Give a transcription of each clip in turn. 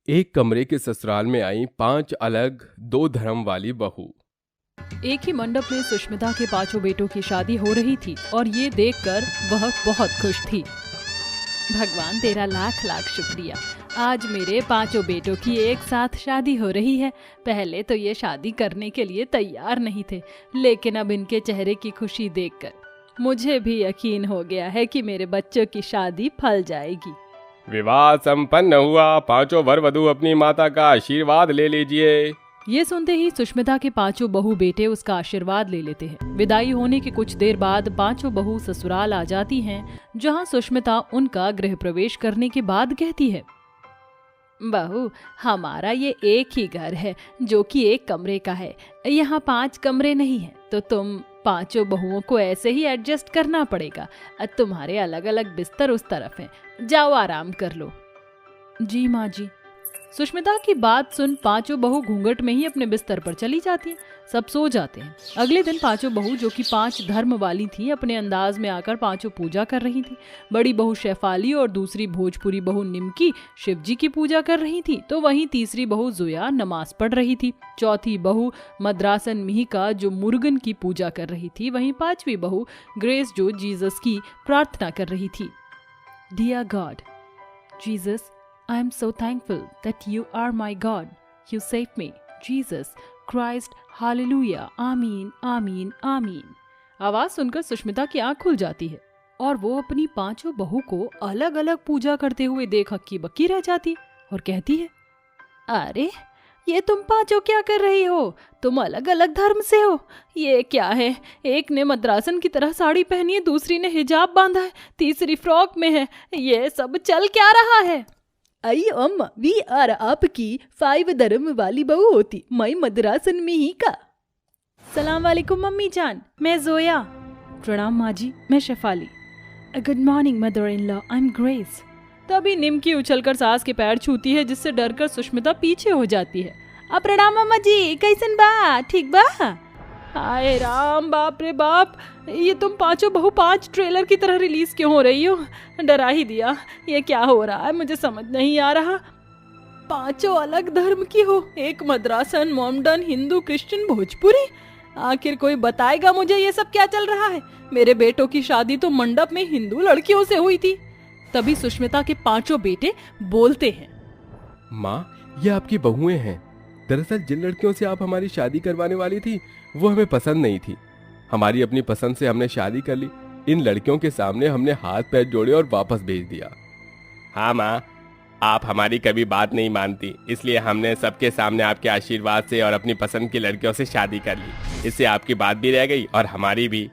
एक कमरे के ससुराल में आई 5 अलग 2 धर्म वाली बहू। एक ही मंडप में सुष्मिता के 5 बेटों की शादी हो रही थी और ये देखकर वह बहुत खुश थी। भगवान तेरा लाख लाख शुक्रिया, आज मेरे 5 बेटों की एक साथ शादी हो रही है। पहले तो ये शादी करने के लिए तैयार नहीं थे, लेकिन अब इनके चेहरे की खुशी देखकर मुझे भी यकीन हो गया है कि मेरे बच्चों की शादी फल जाएगी। विवाह संपन्न हुआ, 5 वर वधू अपनी माता का आशीर्वाद ले लीजिए। ये सुनते ही सुष्मिता के 5 बहू बेटे उसका आशीर्वाद ले लेते हैं। विदाई होने के कुछ देर बाद 5 बहू ससुराल आ जाती हैं, जहां सुष्मिता उनका गृह प्रवेश करने के बाद कहती है, बहू हमारा ये एक ही घर है जो कि एक कमरे का है, यहाँ 5 कमरे नहीं है, तो तुम 5 बहुओं को ऐसे ही एडजस्ट करना पड़ेगा। तुम्हारे अलग अलग बिस्तर उस तरफ हैं, जाओ आराम कर लो। जी माँ जी। सुष्मिता की बात सुन 5 बहू घूंघट में ही अपने बिस्तर पर चली जाती हैं। सब सो जाते हैं। अगले दिन 5 बहू जो कि 5 धर्म वाली थी, अपने अंदाज में आकर 5 पूजा कर रही थी। बड़ी बहू शेफाली और दूसरी भोजपुरी बहू निमकी शिव जी की पूजा कर रही थी, तो वहीं तीसरी बहू जोया नमाज पढ़ रही थी। चौथी बहू मद्रासन मिहिका जो मुर्गन की पूजा कर रही थी, वहीं 5वीं बहू ग्रेस जो जीसस की प्रार्थना कर रही थी। Dear God Jesus, I am so thankful that you are my God. You saved me. Jesus Christ, Hallelujah. आमीन, आमीन, आमीन। आवाज सुनकर सुष्मिता की आंख खुल जाती है और वो अपनी 5 बहू को अलग अलग पूजा करते हुए देख हक्की बक्की रह जाती और कहती है, अरे ये तुम 5 क्या कर रही हो? तुम अलग अलग धर्म से हो। ये क्या है? एक ने मद्रासन की तरह साड़ी पहनी है, दूसरी ने हिजाब बांधा है, तीसरी फ्रॉक में है। ये सब चल क्या रहा है? आई अम्मा, वी आर आपकी 5 धर्म वाली बहू होती, मैं मद्रासन में ही का। सलाम वालेकुम मम्मी जान, मैं जोया। प्रणाम माँ जी, मैं Shefali. Good morning mother in law, I am Grace. तभी निमकी उछलकर सास के पैर छूती है, जिससे डरकर सुष्मिता पीछे हो जाती है। अब प्रणाम मम्मा जी, कैसन बा? ठीक बा? हाय राम, बाप रे बाप, ये तुम 5 बहू 5 ट्रेलर की तरह रिलीज क्यों हो रही हो? डरा ही दिया। ये क्या हो रहा है, मुझे समझ नहीं आ रहा। 5 अलग धर्म की हो, एक मद्रासन, मोमडन, हिंदू, क्रिश्चियन, भोजपुरी। आखिर कोई बताएगा मुझे ये सब क्या चल रहा है? मेरे बेटों की शादी तो मंडप में हिंदू लड़कियों से हुई थी। तभी सुष्मिता के 5 बेटे बोलते हैं, माँ, ये आपकी बहुएं हैं। दरअसल जिन लड़कियों से आप हमारी शादी करवाने वाली थी, वो हमें पसंद नहीं थी। हमारी अपनी पसंद से हमने शादी कर ली। इन लड़कियों के सामने हमने हाथ पैर जोड़े और वापस भेज दिया। हाँ माँ, आप हमारी कभी बात नहीं मानती, इसलिए हमने सबके सामने आपके आशीर्वाद से और अपनी पसंद की लड़कियों से शादी कर ली। इससे आपकी बात भी रह गई और हमारी भी।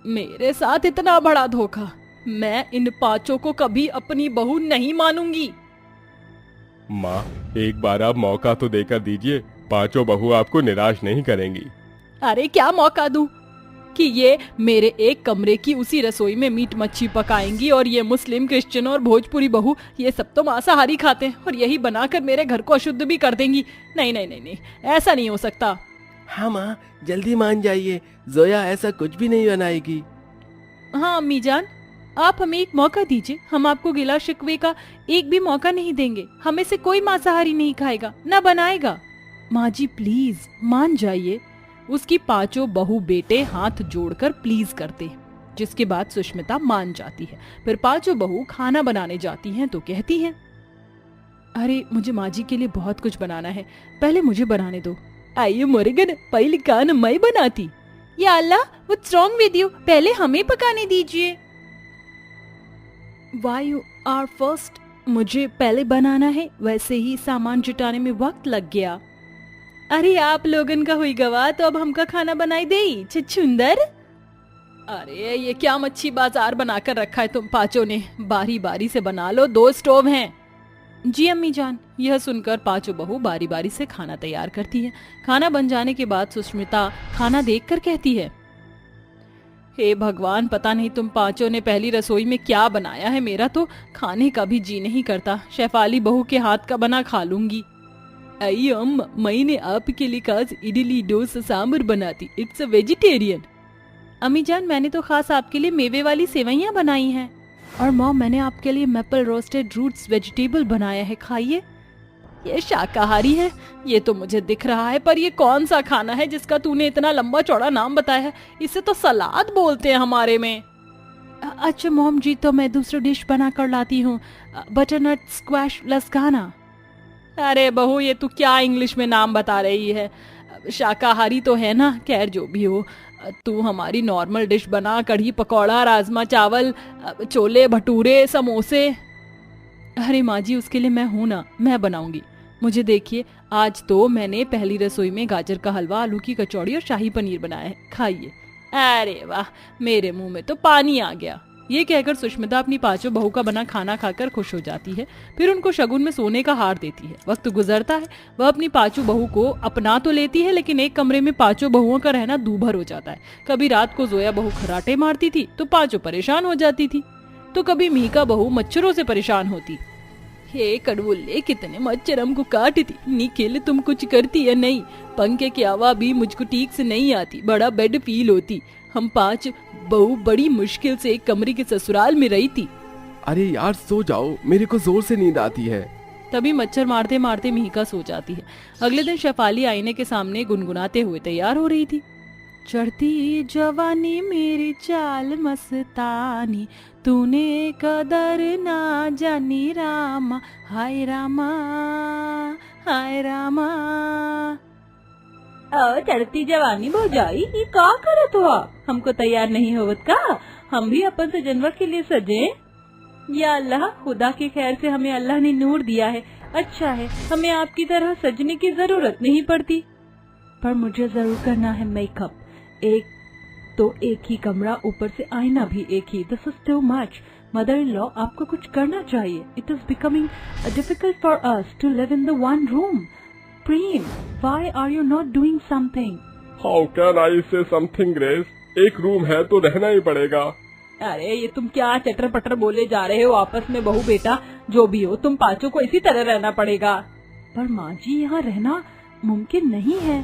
मेरे साथ इतना बड़ा धोखा, मैं इन 5 को कभी अपनी बहू नहीं मानूंगी। माँ, एक बार आप मौका तो देकर दीजिए, 5 बहू आपको निराश नहीं करेंगी। अरे क्या मौका दूं कि ये मेरे एक कमरे की उसी रसोई में मीट मच्छी पकाएंगी, और ये मुस्लिम, क्रिश्चियन और भोजपुरी बहू ये सब तो मांसाहारी खाते हैं, और यही बनाकर मेरे घर को अशुद्ध भी कर देंगी। नहीं नहीं नहीं नहीं, ऐसा नहीं हो सकता। हाँ माँ, जल्दी मान जाइए, जोया ऐसा कुछ भी नहीं बनाएगी। हाँ अम्मी जान, आप हमें एक मौका दीजिए, हम आपको गिला शिकवे का एक भी मौका नहीं देंगे। हमें से कोई मांसाहारी नहीं खाएगा, न बनाएगा। माँ जी प्लीज मान जाइए। उसकी 5 बहू बेटे हाथ जोड़कर प्लीज करते हैं, जिसके बाद सुष्मिता मान जाती है। फिर 5 बहू खाना बनाने जाती हैं तो कहती हैं, अरे मुझे माँ जी के लिए बहुत कुछ बनाना है, पहले मुझे बनाने दो। आइए मुर्गन, पहले खाना मैं बनाती। या अल्लाह, व्हाट्स रॉन्ग विद यू, पहले हमें पकाने दीजिए। Why you are first? मुझे पहले बनाना है, वैसे ही सामान जुटाने में वक्त लग गया। अरे आप लोगन का हुई गवा, तो अब हमका खाना बनाई दे छुछुंदर। अरे ये क्या मच्छी बाजार बनाकर रखा है तुम 5 ने? बारी बारी से बना लो, 2 स्टोव हैं। जी अम्मी जान। यह सुनकर 5 बहू बारी बारी से खाना तैयार करती है। खाना बन जाने के बाद सुष्मिता खाना देखकर कहती है, हे भगवान, पता नहीं तुम 5 ने पहली रसोई में क्या बनाया है, मेरा तो खाने का भी जी नहीं करता। शेफाली बहू के हाथ का बना खा लूंगी। आई अम्मा, मैंने आपके लिए खास इडली डोसा सांबर बनाती, इट्स अ वेजिटेरियन। अम्मी जान, मैंने तो खास आपके लिए मेवे वाली सेवइयां बनाई हैं। और मॉम, मैंने आपके लिए मैपल रोस्टेड रूट्स वेजिटेबल बनाया है, खाइए। ये शाकाहारी है, ये तो मुझे दिख रहा है, पर ये कौन सा खाना है जिसका तूने इतना लंबा चौड़ा नाम बताया है? इसे तो सलाद बोलते हैं हमारे में। अच्छा मोम जी, तो मैं दूसरी डिश बना कर लाती हूँ, बटरनट स्क्वैश लसगाना। अरे बहू, ये तू क्या इंग्लिश में नाम बता रही है? शाकाहारी तो है ना? खैर जो भी हो, तू हमारी नॉर्मल डिश बना, कढ़ी पकौड़ा, राजमा चावल, छोले भटूरे, समोसे। अरे माँ जी, उसके लिए मैं हूं ना, मैं बनाऊंगी। मुझे देखिए, आज तो मैंने पहली रसोई में गाजर का हलवा, आलू की कचौड़ी और शाही पनीर बनाया है, खाइए। अरे वाह, मेरे मुंह में तो पानी आ गया। ये कहकर सुष्मिता अपनी पांचों बहू का बना खाना खाकर खुश हो जाती है। फिर उनको शगुन में सोने का हार देती है। वक्त गुजरता है, वह अपनी पांचों बहू को अपना तो लेती है, लेकिन एक कमरे में पांचों बहुओं का रहना दूभर हो जाता है। कभी रात को जोया बहू खर्राटे मारती थी तो पांचों परेशान हो जाती थी, तो कभी मीका बहू मच्छरों से परेशान होती। हे कड़वुल्ले, कितने मच्छर हमको काटती। निखिल, तुम कुछ करती है नहीं? पंखे की हवा भी मुझको ठीक से नहीं आती, बड़ा बेड फील होती। हम पांच बहू बड़ी मुश्किल से एक कमरे के ससुराल में रही थी। अरे यार सो जाओ, मेरे को जोर से नींद आती है। तभी मच्छर मारते मारते मीका सो जाती है। अगले दिन शेफाली आईने के सामने गुनगुनाते हुए तैयार हो रही थी। चढ़ती जवानी मेरी चाल मस्तानी, तूने कदर ना जानी रामा, हाय रामा, हाय रामा। चढ़ती जवानी भौजाई, ये का करत हुआ? हमको तैयार नहीं होवत का? हम भी अपन से जानवर के लिए सजे। या अल्लाह, खुदा की खैर से हमें अल्लाह ने नूर दिया है, अच्छा है, हमें आपकी तरह सजने की जरूरत नहीं पड़ती। पर मुझे जरूर करना है मेकअप। एक तो एक ही कमरा, ऊपर से आईना भी एक ही। This is too much. Mother in law, आपको कुछ करना चाहिए। It is becoming difficult for us to live in the one room. Prem, why are you not doing something? How can I say something grace? एक room है तो रहना ही पड़ेगा। अरे ये तुम क्या चटर पटर बोले जा रहे हो आपस में? बहू बेटा जो भी हो, तुम पांचों को इसी तरह रहना पड़ेगा। पर माँ जी, यहाँ रहना मुमकिन नहीं है।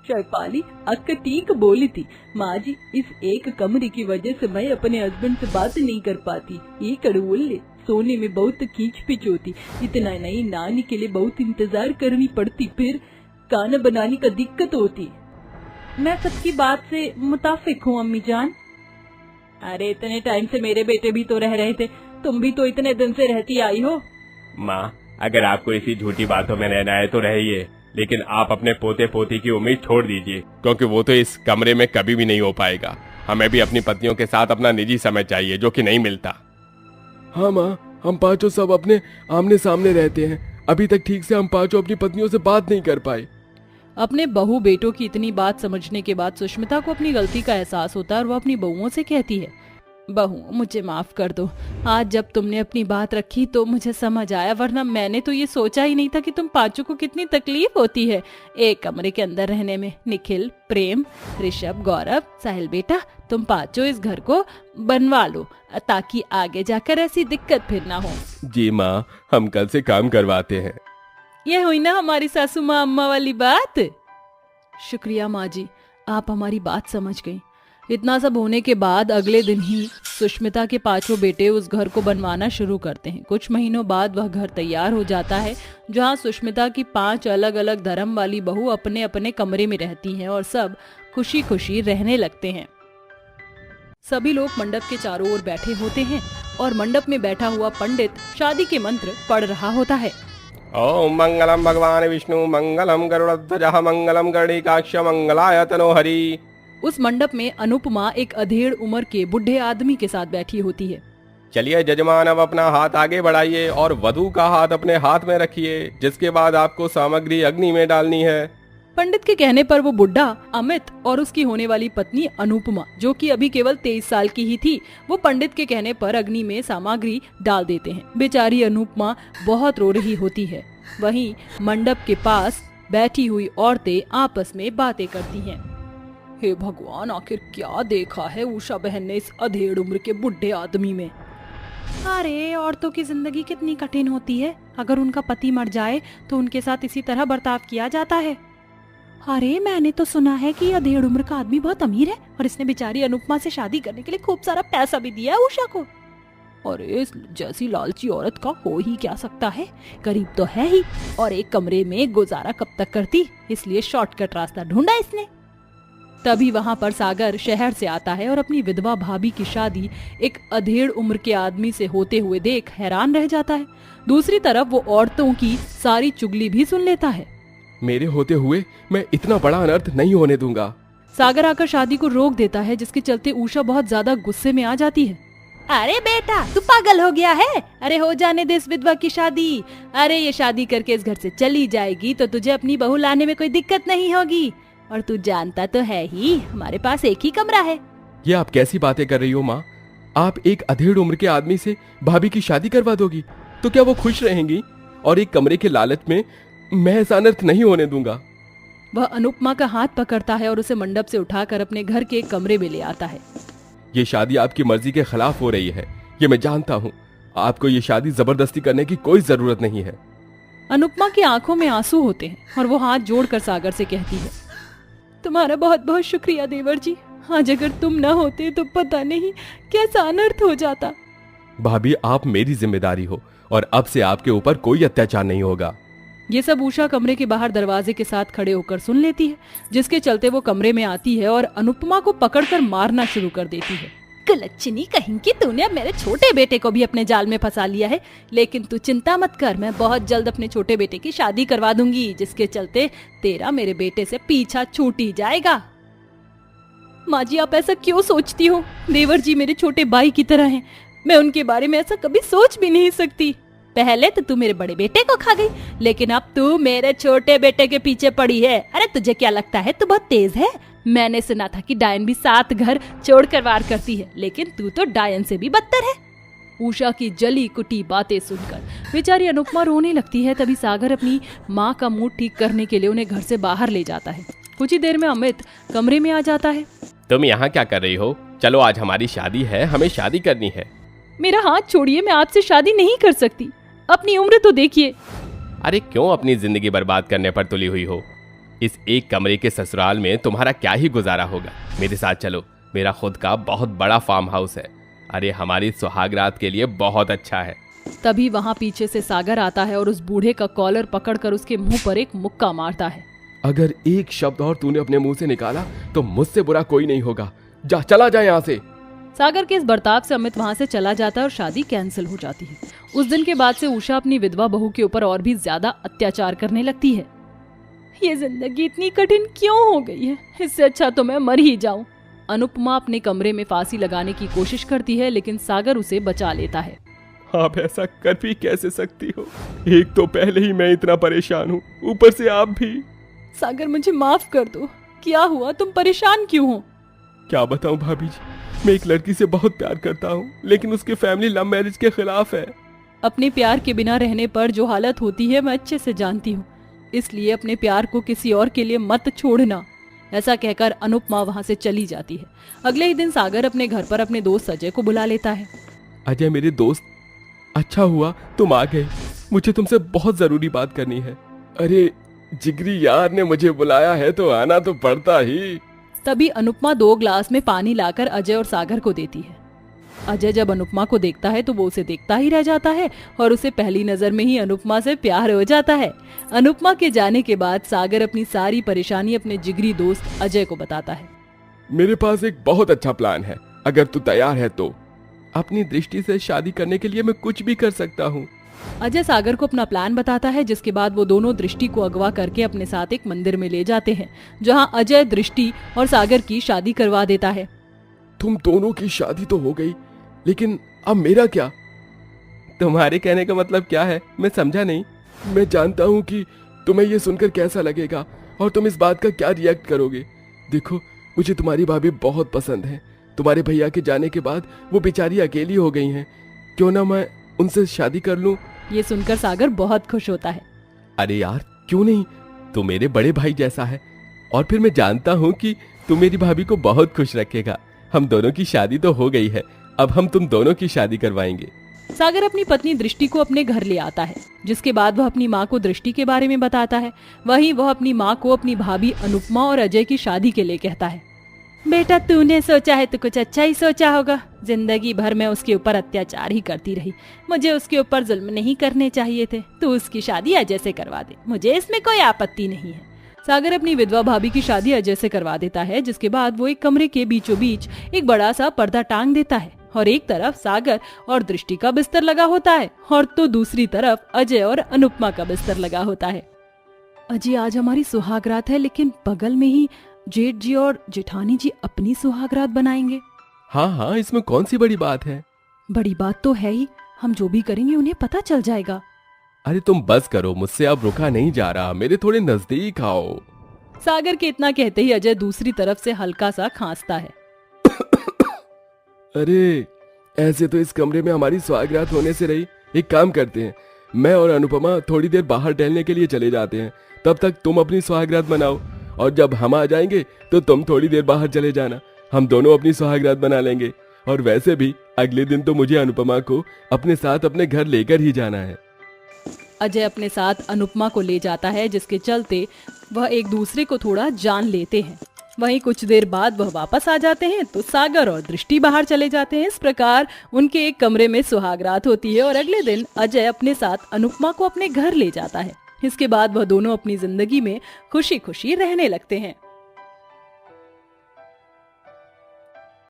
शेफाली अक्का ठीक बोली थी। माँ जी, इस एक कमरे की वजह से मैं अपने हस्बैंड से बात नहीं कर पाती। ये कड़वुल्ले, सोने में बहुत खींच पिच होती। इतना नहीं, नानी के लिए बहुत इंतजार करनी पड़ती, फिर खाना बनाने का दिक्कत होती। मैं सबकी बात से मुताफिक हूँ अम्मी जान। अरे इतने टाइम से मेरे बेटे भी तो रह रहे थे, तुम भी तो इतने दिन से रहती आई हो। माँ, अगर आपको इसी झूठी बातों में रहना है तो रहिए, लेकिन आप अपने पोते पोती की उम्मीद छोड़ दीजिए, क्योंकि वो तो इस कमरे में कभी भी नहीं हो पाएगा। हमें भी अपनी पत्नियों के साथ अपना निजी समय चाहिए, जो कि नहीं मिलता। हाँ माँ, हम पांचों सब अपने आमने सामने रहते हैं। अभी तक ठीक से हम पांचों अपनी पत्नियों से बात नहीं कर पाए। अपने बहू बेटों की इतनी बात समझने के बाद सुष्मिता को अपनी गलती का एहसास होता है और वो अपनी बहुओं से कहती है, बहू मुझे माफ कर दो। आज जब तुमने अपनी बात रखी तो मुझे समझ आया, वरना मैंने तो ये सोचा ही नहीं था कि तुम पांचों को कितनी तकलीफ होती है एक कमरे के अंदर रहने में। निखिल, प्रेम, ऋषभ, गौरव, साहिल बेटा, तुम पांचों इस घर को बनवा लो ताकि आगे जाकर ऐसी दिक्कत फिर ना हो। जी माँ, हम कल से काम करवाते हैं। ये हुई ना हमारी सासू माँ अम्मा वाली बात। शुक्रिया माँ जी, आप हमारी बात समझ गई। इतना सब होने के बाद अगले दिन ही सुष्मिता के पांचों बेटे उस घर को बनवाना शुरू करते हैं। कुछ महीनों बाद वह घर तैयार हो जाता है, जहां सुष्मिता की 5 अलग अलग धर्म वाली बहू अपने अपने कमरे में रहती हैं और सब खुशी खुशी रहने लगते हैं। सभी लोग मंडप के चारों ओर बैठे होते हैं और मंडप में बैठा हुआ पंडित शादी के मंत्र पढ़ रहा होता है। ओम मंगलम भगवान विष्णु, मंगलम गरुड़ध्वजः, मंगलम गणिकाक्ष, मंगलाय तनोहरि। उस मंडप में अनुपमा एक अधेड़ उम्र के बुढ़े आदमी के साथ बैठी होती है। चलिए जजमान, अब अपना हाथ आगे बढ़ाइए और वधू का हाथ अपने हाथ में रखिए, जिसके बाद आपको सामग्री अग्नि में डालनी है। पंडित के कहने पर वो बुढ़ा अमित और उसकी होने वाली पत्नी अनुपमा, जो कि अभी केवल 23 साल की ही थी, वो पंडित के कहने पर अग्नि में सामग्री डाल देते हैं। बेचारी अनुपमा बहुत रो रही होती है। वहीं मंडप के पास बैठी हुई औरतें आपस में बातें करती हैं। हे भगवान, आखिर क्या देखा है उषा बहन ने इस अधेड़ उम्र के बुढ़े आदमी में। अरे औरतों की जिंदगी कितनी कठिन होती है। अगर उनका पति मर जाए तो उनके साथ इसी तरह बर्ताव किया जाता है। अरे मैंने तो सुना है कि अधेड़ उम्र का आदमी बहुत अमीर है और इसने बेचारी अनुपमा से शादी करने के लिए खूब सारा पैसा भी दिया है उषा को। और इस जैसी लालची औरत का हो ही क्या सकता है, गरीब तो है ही और एक कमरे में गुजारा कब तक करती, इसलिए शॉर्टकट रास्ता ढूंढा इसने। तभी वहाँ पर सागर शहर से आता है और अपनी विधवा भाभी की शादी एक अधेड़ उम्र के आदमी से होते हुए देख हैरान रह जाता है। दूसरी तरफ वो औरतों की सारी चुगली भी सुन लेता है। मेरे होते हुए मैं इतना बड़ा अनर्थ नहीं होने दूंगा। सागर आकर शादी को रोक देता है, जिसके चलते उषा बहुत ज्यादा गुस्से में आ जाती है। अरे बेटा, तू पागल हो गया है? अरे हो जाने दे इस विधवा की शादी। अरे ये शादी करके इस घर से चली जाएगी तो तुझे अपनी बहू लाने में कोई दिक्कत नहीं होगी, और तू जानता तो है ही हमारे पास एक ही कमरा है। ये आप कैसी बातें कर रही हो माँ? आप एक अधेड़ उम्र के आदमी से भाभी की शादी करवा दोगी तो क्या वो खुश रहेंगी? और एक कमरे के लालच में मैं ऐसा अनर्थ नहीं होने दूंगा। वह अनुपमा का हाथ पकड़ता है और उसे मंडप से उठाकर अपने घर के एक कमरे में ले आता है। ये शादी आपकी मर्जी के खिलाफ हो रही है, ये मैं जानता हूँ। आपको ये शादी जबरदस्ती करने की कोई जरूरत नहीं है। अनुपमा की आंखों में आंसू होते हैं और वो हाथ जोड़कर सागर से कहती है, तुम्हारा बहुत बहुत शुक्रिया देवर जी, आज अगर तुम न होते तो पता नहीं कैसा अनर्थ हो जाता। भाभी, आप मेरी जिम्मेदारी हो और अब से आपके ऊपर कोई अत्याचार नहीं होगा। ये सब उषा कमरे के बाहर दरवाजे के साथ खड़े होकर सुन लेती है, जिसके चलते वो कमरे में आती है और अनुपमा को पकड़कर मारना शुरू कर देती है। कलच्चिनी कहीं की, तूने अब मेरे छोटे बेटे को भी अपने जाल में फंसा लिया है, लेकिन तू चिंता मत कर, मैं बहुत जल्द अपने छोटे बेटे की शादी करवा दूंगी, जिसके चलते तेरा मेरे बेटे से पीछा छूट ही जाएगा। माँ जी, आप ऐसा क्यों सोचती हो? देवर जी मेरे छोटे भाई की तरह हैं, मैं उनके बारे में ऐसा कभी सोच भी नहीं सकती। पहले तो तू मेरे बड़े बेटे को खा गई, लेकिन अब तू मेरे छोटे बेटे के पीछे पड़ी है। अरे तुझे क्या लगता है तू बहुत तेज है? मैंने सुना था कि डायन भी 7 घर छोड़कर वार करती है, लेकिन तू तो डायन से भी बदतर है। उषा की जली कुटी बातें सुनकर बेचारी अनुपमा रोने लगती है। तभी सागर अपनी माँ का मूड ठीक करने के लिए उन्हें घर से बाहर ले जाता है। कुछ ही देर में अमित कमरे में आ जाता है। तुम यहाँ क्या कर रही हो? चलो, आज हमारी शादी है, हमें शादी करनी है। मेरा हाथ छोड़िए, मैं आपसे शादी नहीं कर सकती, अपनी उम्र तो देखिए। अरे क्यों अपनी जिंदगी बर्बाद करने पर तुली हुई हो? इस एक कमरे के ससुराल में तुम्हारा क्या ही गुजारा होगा। मेरे साथ चलो, मेरा खुद का बहुत बड़ा फार्म हाउस है। अरे हमारी सुहागरात के लिए बहुत अच्छा है। तभी वहाँ पीछे से सागर आता है और उस बूढ़े का कॉलर पकड़कर उसके मुंह पर एक मुक्का मारता है। अगर एक शब्द और तूने अपने मुंह से निकाला तो मुझसे बुरा कोई नहीं होगा। जा, चला जा यहाँ से। सागर के इस बर्ताव से अमित वहाँ से चला जाता है और शादी कैंसिल हो जाती है। उस दिन के बाद से उषा अपनी विधवा बहू के ऊपर और भी ज्यादा अत्याचार करने लगती है। ये जिंदगी इतनी कठिन क्यों हो गई है? इससे अच्छा तो मैं मर ही जाऊं। अनुपमा अपने कमरे में फांसी लगाने की कोशिश करती है, लेकिन सागर उसे बचा लेता है। आप ऐसा कर भी कैसे सकती हो? एक तो पहले ही मैं इतना परेशान हूँ, ऊपर से आप भी। सागर, मुझे माफ कर दो। क्या हुआ? तुम परेशान क्यों हो? क्या बताऊं भाभी जी, मैं एक लड़की से बहुत प्यार करता हूँ, लेकिन उसकी फैमिली लव मैरिज के खिलाफ है। अपने प्यार के बिना रहने पर जो हालत होती है मैं अच्छे से जानती हूँ, इसलिए अपने प्यार को किसी और के लिए मत छोड़ना। ऐसा कहकर अनुपमा वहाँ से चली जाती है। अगले ही दिन सागर अपने घर पर अपने दोस्त अजय को बुला लेता है। अजय मेरे दोस्त, अच्छा हुआ तुम आ गए, मुझे तुमसे बहुत जरूरी बात करनी है। अरे जिगरी यार ने मुझे बुलाया है तो आना तो पड़ता ही। तभी अनुपमा 2 ग्लास में पानी लाकर अजय और सागर को देती है। अजय जब अनुपमा को देखता है तो वो उसे देखता ही रह जाता है और उसे पहली नजर में ही अनुपमा से प्यार हो जाता है। अनुपमा के जाने के बाद सागर अपनी सारी परेशानी अपने जिगरी दोस्त अजय को बताता है। मेरे पास एक बहुत अच्छा प्लान है, अगर तू तैयार है तो। अपनी दृष्टि से शादी करने के लिए मैं कुछ भी कर सकता हूँ। अजय सागर को अपना प्लान बताता है, जिसके बाद वो दोनों दृष्टि को अगवा करके अपने साथ एक मंदिर में ले जाते हैं, जहाँ अजय दृष्टि और सागर की शादी करवा देता है। तुम दोनों की शादी तो हो गई, लेकिन अब मेरा क्या? तुम्हारे कहने का मतलब क्या है? मैं समझा नहीं। मैं जानता हूँ कि तुम्हें ये सुनकर कैसा लगेगा और तुम इस बात का क्या रिएक्ट करोगे। देखो, मुझे तुम्हारी भाभी बहुत पसंद है। तुम्हारे भैया के जाने के बाद वो बेचारी अकेली हो गई हैं। क्यों ना मैं उनसे शादी कर लूं? ये सुनकर सागर बहुत खुश होता है। अरे यार, क्यों नहीं, तू मेरे बड़े भाई जैसा है और फिर मैं जानता हूँ कि तू मेरी भाभी को बहुत खुश रखेगा। हम दोनों की शादी तो हो गई है, अब हम तुम दोनों की शादी करवाएंगे। सागर अपनी पत्नी दृष्टि को अपने घर ले आता है, जिसके बाद वह अपनी माँ को दृष्टि के बारे में बताता है। वहीं वह अपनी माँ को अपनी भाभी अनुपमा और अजय की शादी के लिए कहता है। बेटा तूने सोचा है तो कुछ अच्छा ही सोचा होगा। जिंदगी भर मैं उसके ऊपर अत्याचार ही करती रही। मुझे उसके ऊपर जुल्म नहीं करने चाहिए थे। तू उसकी शादी अजय से करवा दे, मुझे इसमें कोई आपत्ति नहीं है। सागर अपनी विधवा भाभी की शादी अजय से करवा देता है, जिसके बाद वो एक कमरे के बीचों बीच एक बड़ा सा पर्दा टांग देता है और एक तरफ सागर और दृष्टि का बिस्तर लगा होता है और तो दूसरी तरफ अजय और अनुपमा का बिस्तर लगा होता है। अजय आज हमारी सुहागरात है, लेकिन बगल में ही जेठ जी और जेठानी जी अपनी सुहागरात बनाएंगे। हाँ हाँ, इसमें कौन सी बड़ी बात है। बड़ी बात तो है ही, हम जो भी करेंगे उन्हें पता चल जाएगा। अरे तुम बस करो, मुझसे अब रुका नहीं जा रहा, मेरे थोड़े नजदीक आओ। सागर के इतना कहते ही अजय दूसरी तरफ से हल्का सा खांसता है। अरे ऐसे तो इस कमरे में हमारी सुहागरात होने से रही। एक काम करते हैं, मैं और अनुपमा थोड़ी देर बाहर टहलने के लिए चले जाते हैं, तब तक तुम अपनी सुहागरात बनाओ और जब हम आ जाएंगे तो तुम थोड़ी देर बाहर चले जाना। हम दोनों अपनी सुहागरात बना लेंगे। और वैसे भी अगले दिन तो मुझे अनुपमा को अपने साथ अपने घर लेकर ही जाना है। अजय अपने साथ अनुपमा को ले जाता है, जिसके चलते वह एक दूसरे को थोड़ा जान लेते हैं। वहीं कुछ देर बाद वह वापस आ जाते हैं तो सागर और दृष्टि बाहर चले जाते हैं। इस प्रकार उनके एक कमरे में सुहागरात होती है और अगले दिन अजय अपने साथ अनुपमा को अपने घर ले जाता है। इसके बाद वह दोनों अपनी जिंदगी में खुशी खुशी रहने लगते हैं।